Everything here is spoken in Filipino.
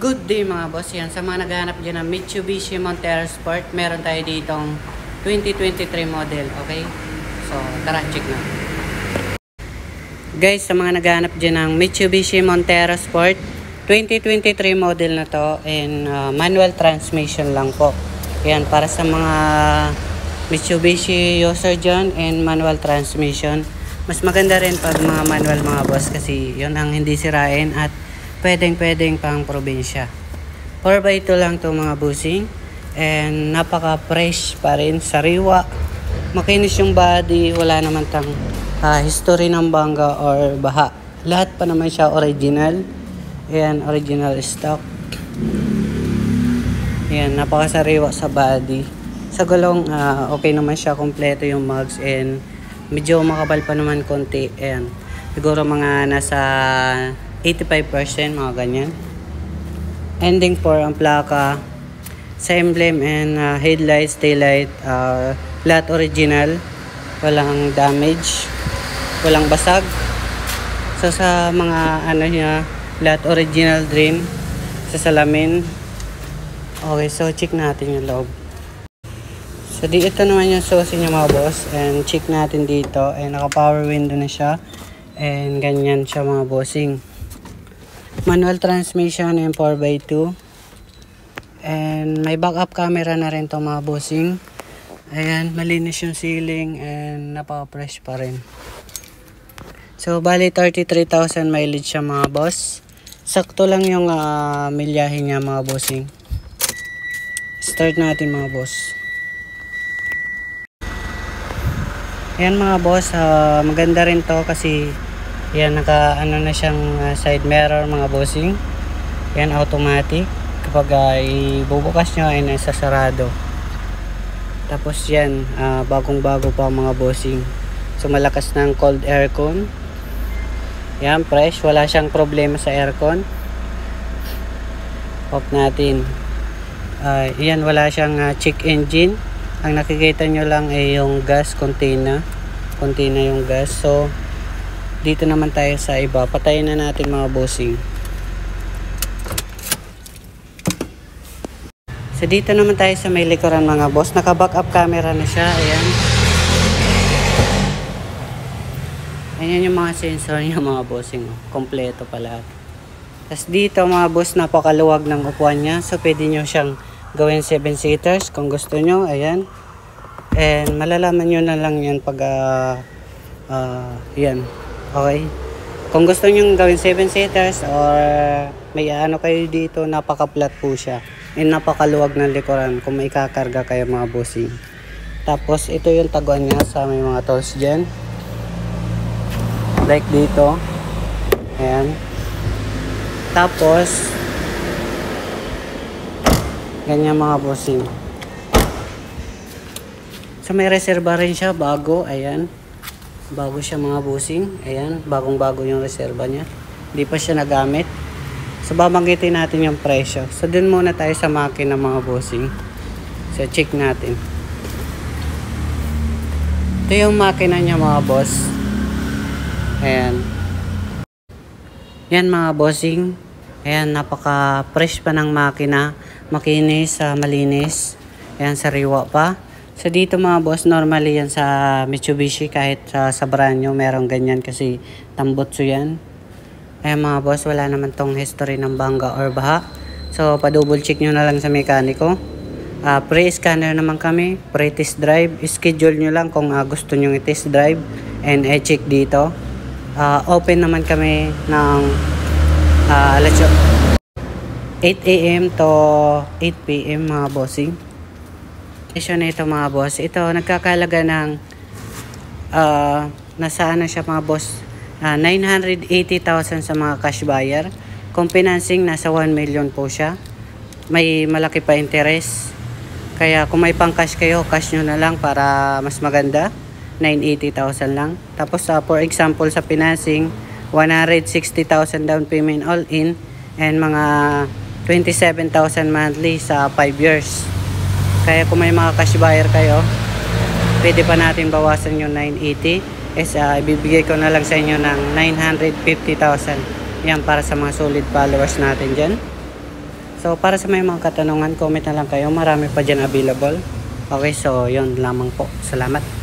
Good day mga boss, yan sa mga naghahanap dyan ng Mitsubishi Montero Sport, meron tayo ditong 2023 model, okay? So tara, check na. Guys, sa mga naghahanap dyan ng Mitsubishi Montero Sport 2023 model na to, and manual transmission lang po. Yan, para sa mga Mitsubishi user dyan and manual transmission. Mas maganda rin pag mga manual mga boss, kasi yun ang hindi sirain at pwedeng pang probinsya. 4x2 lang to mga busing, and napaka fresh pa rin, sariwa, makinis yung body, wala naman tang history ng bangga or baha. Lahat pa naman siya original. Ayan, original stock. Ayan, napakasariwa sa body. Sa gulong, okay naman siya, kompleto yung mugs, and medyo makapal pa naman konti. Ayan, siguro mga nasa 85%, mga ganyan. Ending 4 ang plaka. Sa emblem and headlights, taillight, lahat original. Walang damage, walang basag. So sa mga ano niya, lahat original trim. Sa salamin. Okay, so check natin yung loob. So dito naman yung susi niya mga boss, and check natin dito, and naka power window na siya, and ganyan siya mga bossing. Manual transmission yung 4x2, and may backup camera na rin to mga bossing. Ayan, malinis yung ceiling and napaka-fresh pa rin. So bali 33,000 mileage siya mga boss. Sakto lang yung milyahe niya mga bossing. Start natin mga boss. Ayan mga boss, maganda rin to kasi yan, naka ano na siyang side mirror mga bossing. Yan, automatic. Kapag ibubukas nyo ay nasa sarado. Tapos yan, bagong bago pa mga bossing. So malakas ng cold aircon. Yan, fresh, wala siyang problema sa aircon. Off natin. Yan, wala siyang check engine. Ang nakikita nyo lang ay yung gas container yung gas. So dito naman tayo sa iba. Patayin na natin mga bossing. So dito naman tayo sa may likuran mga boss. Naka backup camera na siya. Ayan. Ayan yung mga sensor niya mga bossing. Kompleto pa lahat. Tapos dito mga boss, napakaluwag ng upuan niya. So pwede nyo siyang gawin 7-seaters kung gusto nyo. Ayan. And malalaman nyo na lang yan pag yan. Okay. Kung gusto nyo gawin 7-seaters or may ano kayo dito, napaka-flat po siya. And napakaluwag ng likuran kung may kakarga kayo mga bossing. Tapos ito yung taguan niya sa may mga tools dyan. Like dito. Ayan. Tapos ganyan mga bossing. So may reserva rin siya, bago. Ayan. Bago siya mga bossing. Ayan, bagong-bago yung reserva niya. Hindi pa siya nagamit. So babanggitin natin yung presyo. So dun muna tayo sa makina mga bossing. So check natin. Ito yung makina niya mga boss. Ayan. Yan mga bossing. Ayan, napaka-fresh pa ng makina. Makinis, malinis. Ayan, sariwa pa. So dito mga boss, normally yan sa Mitsubishi, kahit sa brand nyo merong ganyan kasi tambutso yan. Ayan mga boss, wala naman tong history ng bangga or baha. So pa-double check nyo na lang sa mekaniko. Pre-scanner naman kami, pre-test drive. Schedule nyo lang kung gusto nyo i-test drive and i-check dito. Open naman kami ng 8 AM to 8 PM mga bossing. Ito na ito mga boss. Ito nagkakalaga ng nasaan na siya mga boss, 980,000 sa mga cash buyer. Kung financing, nasa 1 million po siya. May malaki pa interest. Kaya kung may pang cash kayo, cash nyo na lang para mas maganda. 980,000 lang. Tapos for example sa financing, 160,000 down payment all in, and mga 27,000 monthly sa 5 years. Kaya kung may mga cash buyer kayo, pwede pa natin bawasan yung 980. Ibibigay ko na lang sa inyo ng 950,000. Yan, para sa mga solid followers natin dyan. So, para sa may mga katanungan, comment na lang kayo. Marami pa dyan available. Okay, so yun lamang po. Salamat.